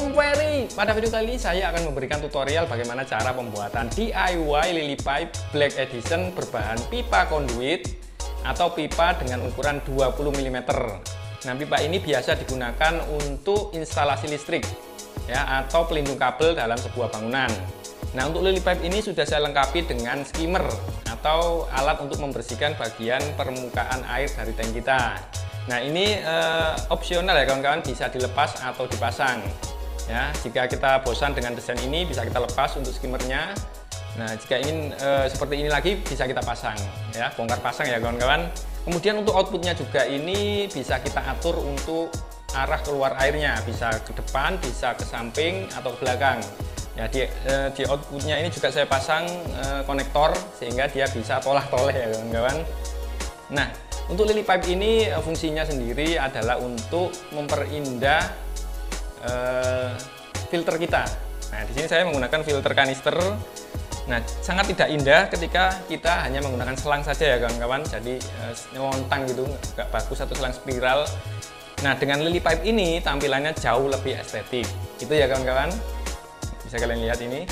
Assalamualaikum Ferry. Pada video kali ini saya akan memberikan tutorial bagaimana cara pembuatan DIY lily pipe black edition berbahan pipa conduit atau pipa dengan ukuran 20 mm. Nah, pipa ini biasa digunakan untuk instalasi listrik ya, atau pelindung kabel dalam sebuah bangunan. Nah, untuk lily pipe ini sudah saya lengkapi dengan skimmer atau alat untuk membersihkan bagian permukaan air dari tank kita. Nah, ini opsional ya kawan-kawan, bisa dilepas atau dipasang ya. Jika kita bosan dengan desain ini bisa kita lepas untuk skimmernya. Nah, jika ingin seperti ini lagi bisa kita pasang ya, bongkar pasang ya kawan-kawan. Kemudian untuk outputnya juga ini bisa kita atur untuk arah keluar airnya, bisa ke depan, bisa ke samping atau ke belakang ya. Di outputnya ini juga saya pasang konektor sehingga dia bisa tolah-toleh ya kawan-kawan. Nah, untuk lily pipe ini fungsinya sendiri adalah untuk memperindah filter kita. Nah, di sini saya menggunakan filter kanister. Nah, sangat tidak indah ketika kita hanya menggunakan selang saja ya kawan-kawan. Jadi nyelontang gitu, nggak bagus, atau selang spiral. Nah, dengan lily pipe ini tampilannya jauh lebih estetik. Itu ya kawan-kawan. Bisa kalian lihat ini.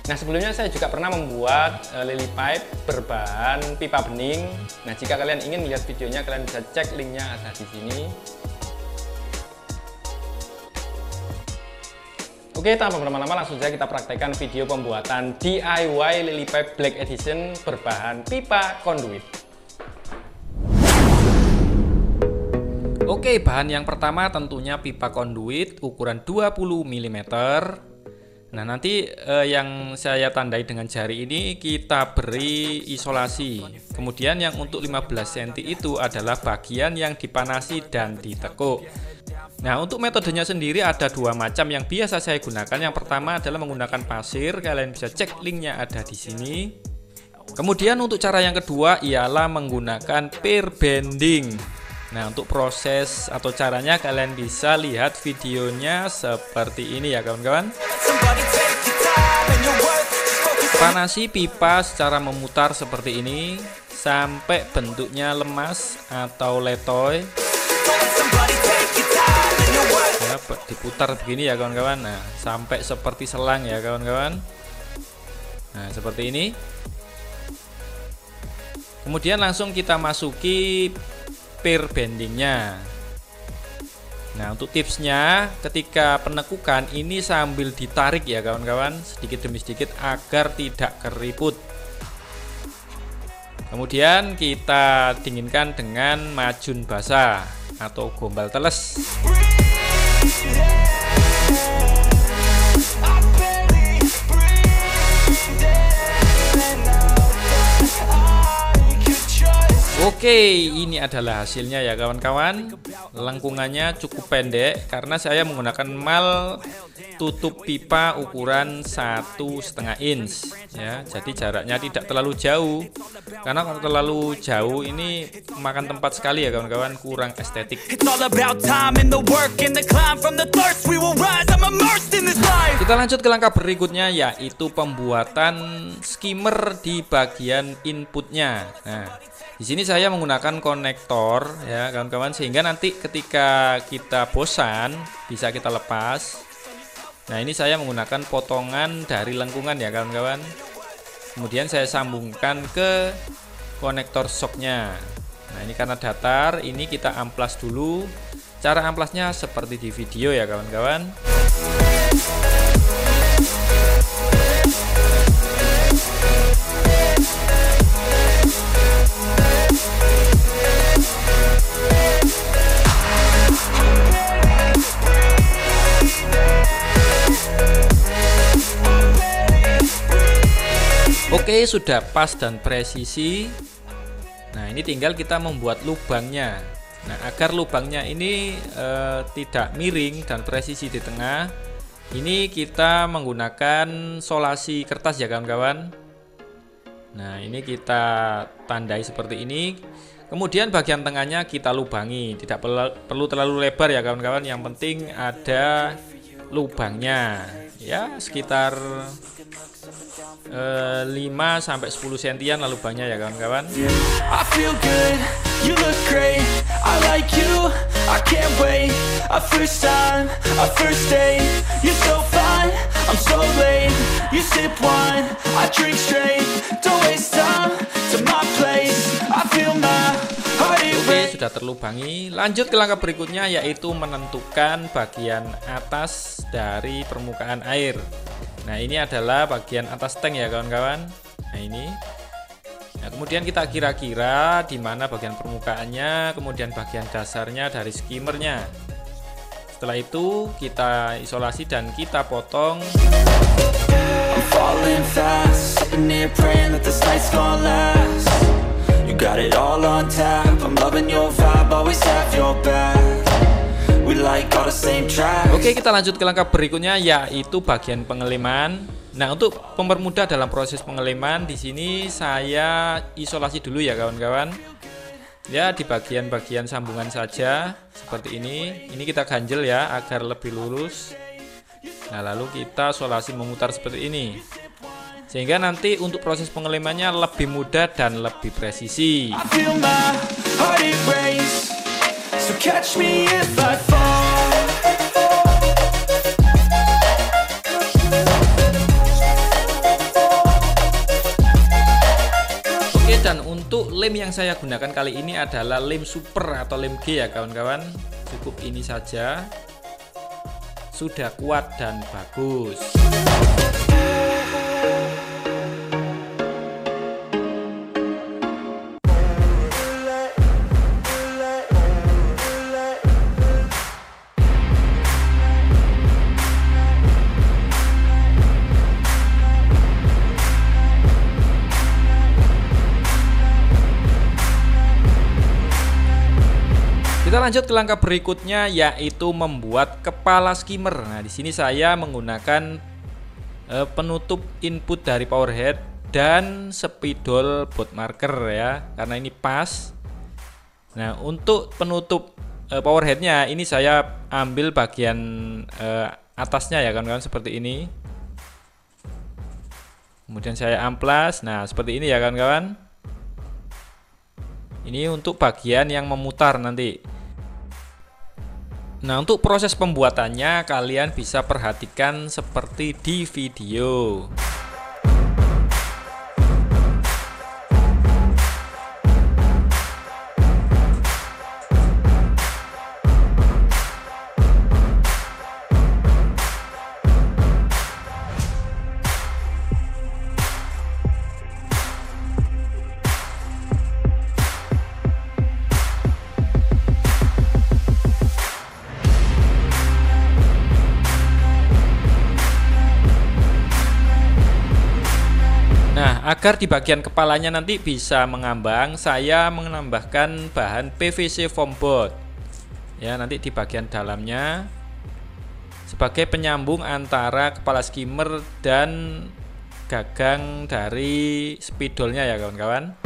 Nah, sebelumnya saya juga pernah membuat lily pipe berbahan pipa bening. Nah, jika kalian ingin melihat videonya, kalian bisa cek linknya ada di sini. Oke, tanpa berlama-lama langsung saja kita praktekkan video pembuatan DIY lily pipe black edition berbahan pipa conduit. Oke, bahan yang pertama tentunya pipa conduit ukuran 20 mm. Nah, nanti yang saya tandai dengan jari ini kita beri isolasi. Kemudian yang untuk 15 cm itu adalah bagian yang dipanasi dan ditekuk. Nah, untuk metodenya sendiri ada dua macam yang biasa saya gunakan. Yang pertama adalah menggunakan pasir. Kalian bisa cek linknya ada di sini. Kemudian untuk cara yang kedua ialah menggunakan pair bending. Nah, untuk proses atau caranya kalian bisa lihat videonya seperti ini ya kawan-kawan. Panasi pipa secara memutar seperti ini sampai bentuknya lemas atau letoy ya, diputar begini ya kawan-kawan. Nah, sampai seperti selang ya kawan-kawan. Nah, seperti ini. Kemudian langsung kita masuki pair bendingnya. Nah, untuk tipsnya ketika penekukan ini sambil ditarik ya kawan-kawan, sedikit demi sedikit agar tidak keriput. Kemudian kita dinginkan dengan majun basah atau gombal teles. Oke, ini adalah hasilnya ya kawan-kawan. Lengkungannya cukup pendek karena saya menggunakan mal tutup pipa ukuran 1,5 inch ya. Jadi jaraknya tidak terlalu jauh. Karena kalau terlalu jauh ini makan tempat sekali ya kawan-kawan, kurang estetik. Kita lanjut ke langkah berikutnya, yaitu pembuatan skimmer di bagian inputnya. Nah, di sini saya menggunakan konektor ya kawan-kawan, sehingga nanti ketika kita bosan bisa kita lepas. Nah, ini saya menggunakan potongan dari lengkungan ya kawan-kawan. Kemudian saya sambungkan ke konektor shocknya. Nah, ini karena datar, ini kita amplas dulu. Cara amplasnya seperti di video ya kawan-kawan. Oke, sudah pas dan presisi. Nah, ini tinggal kita membuat lubangnya. Nah, agar lubangnya ini tidak miring dan presisi di tengah, ini kita menggunakan solasi kertas ya kawan-kawan. Nah, ini kita tandai seperti ini. Kemudian bagian tengahnya kita lubangi. Tidak perlu terlalu lebar ya kawan-kawan. Yang penting ada lubangnya. Ya, sekitar 5-10 sentian lah lubangnya ya kawan-kawan. You look great, I like you, I can't wait. A first time, a first date. You're so fine, I'm so late. You sip wine, I drink straight. Don't waste time to my place. I feel my heart it Oke, race. sudah terlubangi. Lanjut ke langkah berikutnya, yaitu menentukan bagian atas dari permukaan air. Nah, ini adalah bagian atas tank ya kawan-kawan. Nah, ini. Nah, kemudian kita kira-kira di mana bagian permukaannya, kemudian bagian dasarnya dari skimmernya. Setelah itu kita isolasi dan kita potong. I'm falling fast, sitting here praying that this night's gonna last. You got it all on tap, I'm loving your vibe, always have your back. We like all the same tracks. Oke, kita lanjut ke langkah berikutnya, yaitu bagian pengeliman. Nah, untuk mempermudah dalam proses pengeliman, di sini saya isolasi dulu ya kawan-kawan. Ya, di bagian-bagian sambungan saja seperti ini. Ini kita ganjel ya agar lebih lurus. Nah, lalu kita isolasi memutar seperti ini. Sehingga nanti untuk proses pengelimannya lebih mudah dan lebih presisi. I feel my heart it race. So catch me if I fall. Oke, dan untuk lem yang saya gunakan kali ini adalah lem super atau lem G ya kawan-kawan. Cukup ini saja. Sudah kuat dan bagus. Kita lanjut ke langkah berikutnya, yaitu membuat kepala skimmer. Nah, di sini saya menggunakan penutup input dari power head dan spidol bolt marker ya, karena ini pas. Nah, untuk penutup power headnya ini saya ambil bagian atasnya ya kawan-kawan, seperti ini. Kemudian saya amplas. Nah, seperti ini ya kawan-kawan. Ini untuk bagian yang memutar nanti. Nah, untuk proses pembuatannya kalian bisa perhatikan seperti di video. Nah, agar di bagian kepalanya nanti bisa mengambang, saya menambahkan bahan PVC foam board. Ya, nanti di bagian dalamnya sebagai penyambung antara kepala skimmer dan gagang dari spidolnya ya kawan-kawan.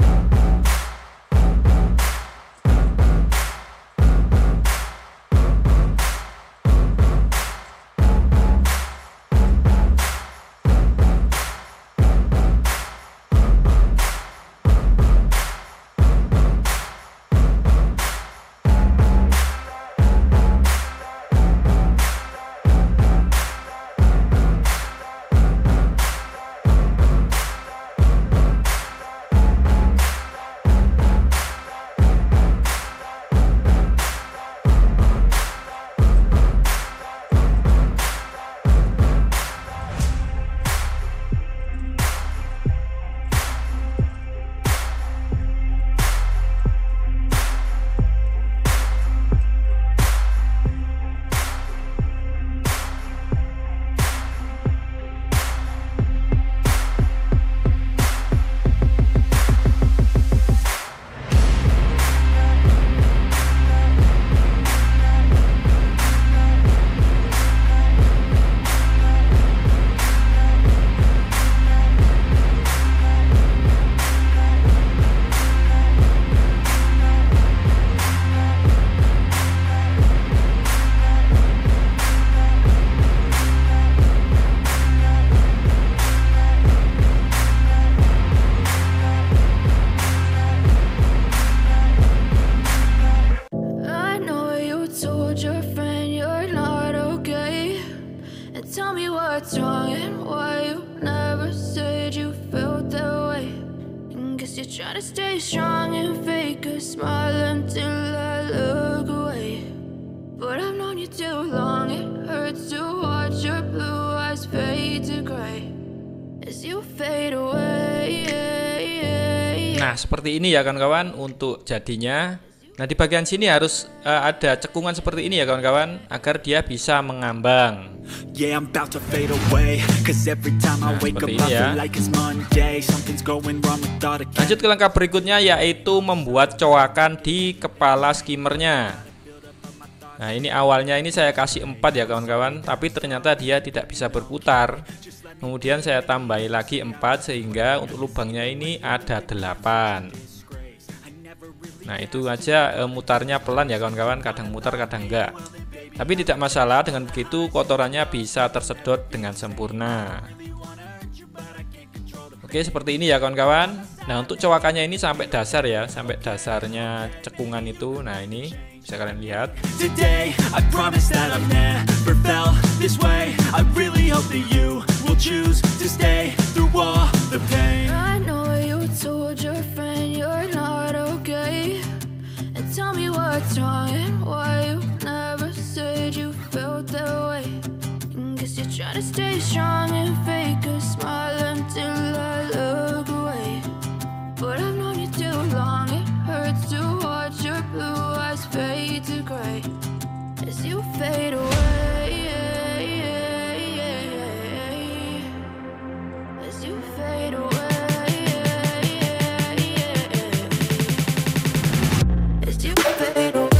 Tell me what's wrong and why you never said you felt that way. Guess you're trying to stay strong and fake a smile until I look away. But I've known you too long, it hurts to watch your blue eyes fade to gray as you fade away. Nah, seperti ini ya kawan-kawan untuk jadinya. Nah, di bagian sini harus ada cekungan seperti ini ya kawan-kawan, agar dia bisa mengambang. Yeah, I'm about to fade away, 'cause every time I wake up I feel like it's Monday. Something's going wrong with all the... Lanjut ke langkah berikutnya, yaitu membuat coakan di kepala skimmernya. Nah, ini awalnya ini saya kasih 4 ya kawan-kawan, tapi ternyata dia tidak bisa berputar. Kemudian saya tambahi lagi 4 sehingga untuk lubangnya ini ada 8. Nah, itu aja mutarnya pelan ya kawan-kawan, kadang mutar kadang enggak. Tapi tidak masalah, dengan begitu kotorannya bisa tersedot dengan sempurna. Oke, seperti ini ya kawan-kawan. Nah, untuk cowakannya ini sampai dasar ya, sampai dasarnya cekungan itu. Nah, ini bisa kalian lihat. Today, I promise that I've never felt this way. I really hope that you will choose to stay through all the pain. I know you told your friend you're not okay, and tell me what's wrong and why you never said you felt that way. Guess you're trying to stay strong and fake a smile until I look away. But I've known you too long, it hurts to watch your blue eyes fade to gray as you fade away. As you fade away. As you fade away.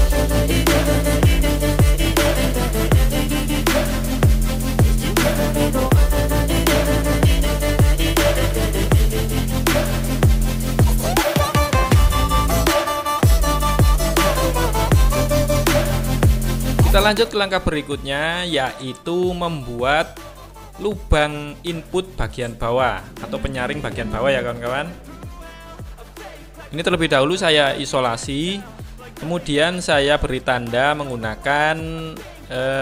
Kita lanjut ke langkah berikutnya, yaitu membuat lubang input bagian bawah atau penyaring bagian bawah ya kawan-kawan. Ini terlebih dahulu saya isolasi, kemudian saya beri tanda menggunakan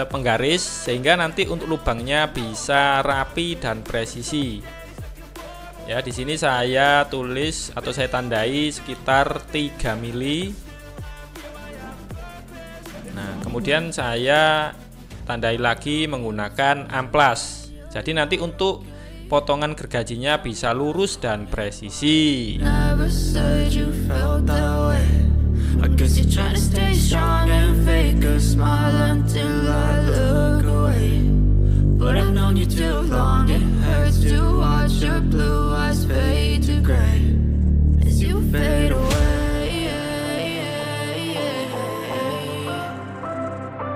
penggaris sehingga nanti untuk lubangnya bisa rapi dan presisi. Ya, di sini saya tulis atau saya tandai sekitar 3 mili. Nah, kemudian saya tandai lagi menggunakan amplas. Jadi nanti untuk potongan gergajinya bisa lurus dan presisi. Never said you felt that way. I guess you're trying to stay strong and fake a smile until I look away. But I've known you too long, it hurts to watch your blue eyes fade to gray as you fade away.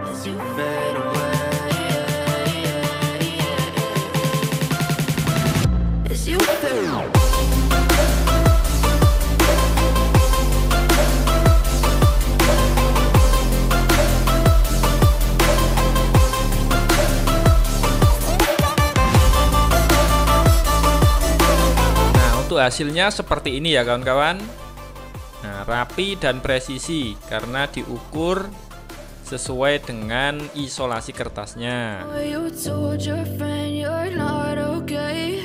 As you fade away. As you fade away. Untuk hasilnya seperti ini ya kawan-kawan. Nah, rapi dan presisi karena diukur sesuai dengan isolasi kertasnya. You told your friend you're not okay,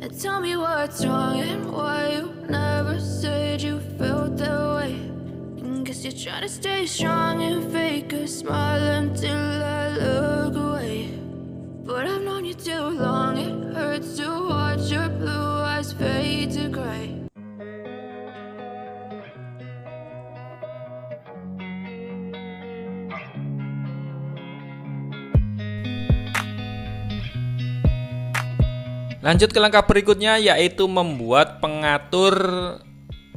and tell me what's wrong and why you never said you felt that way. Guess you're trying to stay strong and fake a smile until I look away. But I've known you too long, it hurts to watch your blue eyes fade to gray. Lanjut ke langkah berikutnya, yaitu membuat pengatur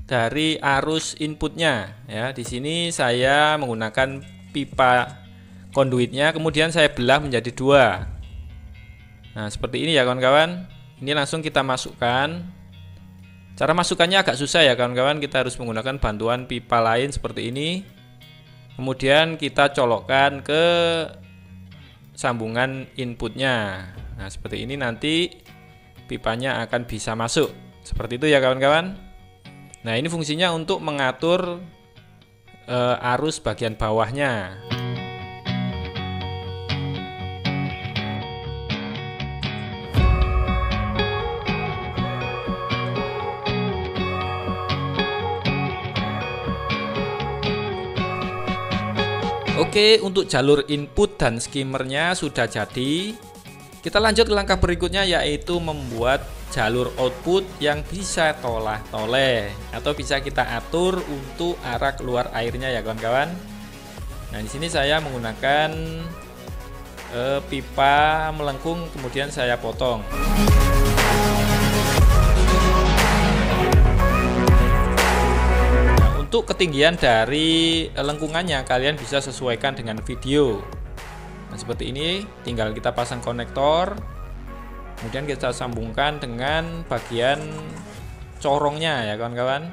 dari arus inputnya. Ya, di sini saya menggunakan pipa konduitnya, kemudian saya belah menjadi 2. Nah, seperti ini ya kawan-kawan. Ini langsung kita masukkan. Cara masukkannya agak susah ya kawan-kawan. Kita harus menggunakan bantuan pipa lain seperti ini. Kemudian kita colokkan ke sambungan inputnya. Nah, seperti ini nanti pipanya akan bisa masuk. Seperti itu ya kawan-kawan. Nah, ini fungsinya untuk mengatur arus bagian bawahnya. Oke, untuk jalur input dan skimmernya sudah jadi. Kita lanjut ke langkah berikutnya, yaitu membuat jalur output yang bisa tolah-toleh atau bisa kita atur untuk arah keluar airnya ya kawan-kawan. Nah, di sini saya menggunakan pipa melengkung, kemudian saya potong. Nah, untuk ketinggian dari lengkungannya kalian bisa sesuaikan dengan video. Nah, seperti ini, tinggal kita pasang konektor, kemudian kita sambungkan dengan bagian corongnya ya kawan-kawan.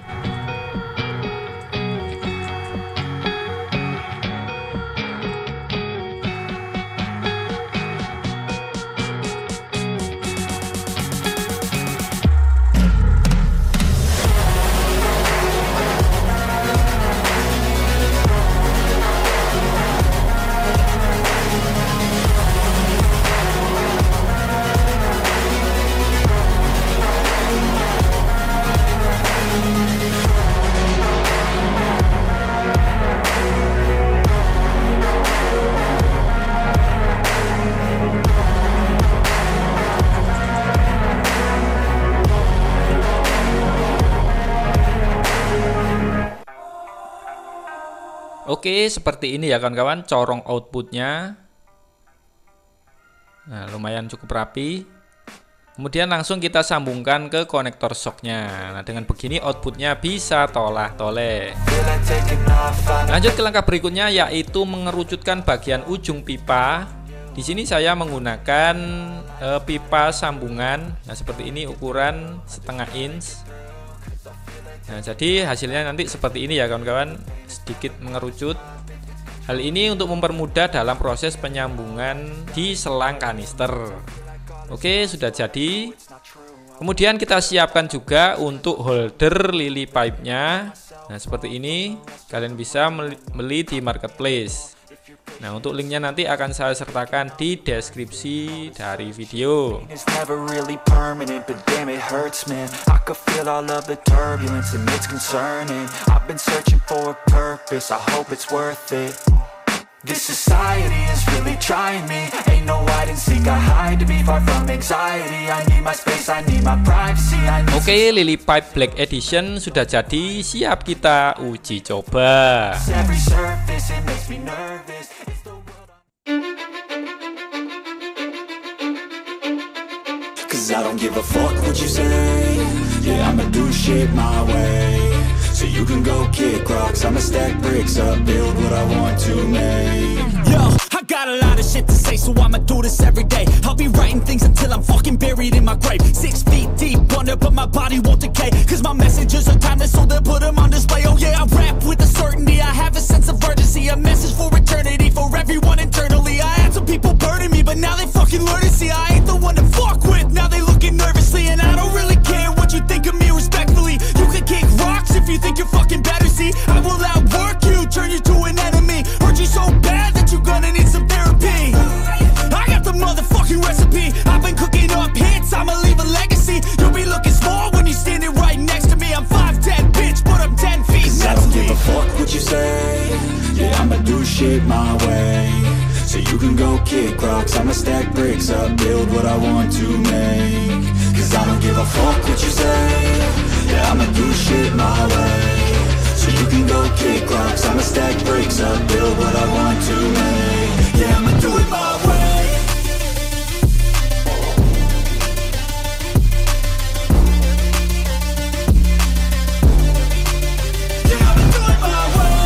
Oke, seperti ini ya kawan-kawan corong outputnya. Nah, lumayan cukup rapi. Kemudian langsung kita sambungkan ke konektor shocknya. Nah, dengan begini outputnya bisa tolah-toleh. Lanjut ke langkah berikutnya, yaitu mengerucutkan bagian ujung pipa. Di sini saya menggunakan pipa sambungan. Nah, seperti ini ukuran 0,5 inch. Nah, jadi hasilnya nanti seperti ini ya kawan-kawan, sedikit mengerucut. Hal ini untuk mempermudah dalam proses penyambungan di selang kanister. Oke, sudah jadi. Kemudian kita siapkan juga untuk holder lily pipe-nya. Nah, seperti ini. Kalian bisa beli di marketplace. Nah, untuk linknya nanti akan saya sertakan di deskripsi dari video. It's never really permanent, but damn it hurts, man. I could feel all of the turbulence and it's concerning. I've been searching for a purpose, I hope it's worth it. This society is really trying me. Ain't no hide and seek, I hide to be far from anxiety. I need my space, I need my privacy. Oke, Lily Pipe Black Edition sudah jadi, siap kita uji coba. Every surface, it makes me nervous. It's the world 'cause I don't give a fuck what you say. Yeah, I'ma do shit my way. So you can go kick rocks, I'ma stack bricks up, build what I want to make. Yo, I got a lot of shit to say, so I'ma do this every day. I'll be writing things until I'm fucking buried in my grave. 6 feet deep under, but my body won't decay. 'Cause my messages are timeless, so they'll put them on display. Oh yeah, I rap with a certainty, I have a sense of urgency. A message for eternity, for everyone internally. I had some people burning me, but now they fucking learn to see I ain't the one to fuck with. Now they looking nervously, and I don't really care what you think of me respectfully. You can kick rocks if you think you're fucking better, see I will outwork you, turn you to an enemy. Hurt you so bad that you're gonna need some therapy. I got the motherfucking recipe, I've been cooking up hits, I'ma leave a legacy. You'll be looking small when you're standing right next to me. I'm 5'10", bitch, but I'm 10 feet mentally. I don't give a fuck what you say. Yeah, I'ma do shit my way. So you can go kick rocks, I'ma stack bricks up, build what I want to make. 'Cause I don't give a fuck what you say. Yeah, I'ma do shit my way. So you can go kick rocks, I'ma stack bricks up, build what I want to make. Yeah, I'ma do it my way. Yeah, I'ma do it my way.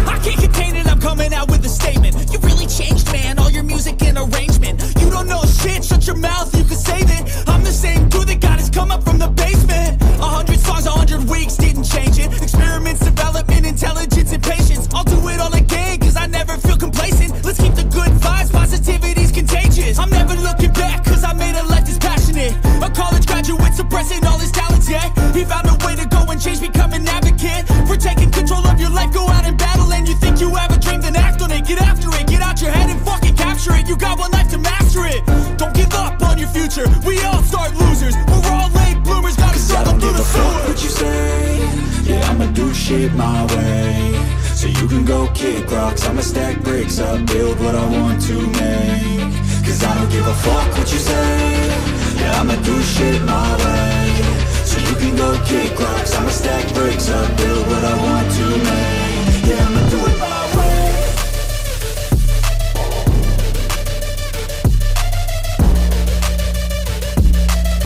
I can't contain it, I'm coming out with a statement. You really changed, man, all your music and arrangement. You don't know shit, shut your mouth, you can save it. I'm the same dude that got his come up from the basement. 100 songs, 100 weeks, didn't change it. Experiments, development, intelligence, and patience. I'll do it all again, 'cause I never feel complacent. Let's keep the good vibes, positivity's contagious. I'm never looking back, 'cause I made a life that's passionate. A college graduate suppressing all his talents, yeah. He found a way to go and change, become an advocate. For taking control of your life, go out and battle. And you think you have a dream, then act on it. Get after it, get out your head and fucking capture it. You got one life to master it. Don't give up on your future. future. We all start losers. We're all late bloomers. Gotta struggle through the sewer. What you say? Yeah, I'ma do shit my way. So you can go kick rocks. I'ma stack bricks up, build what I want to make. Cause I don't give a fuck what you say. Yeah, I'ma do shit my way. So you can go kick rocks. I'ma stack bricks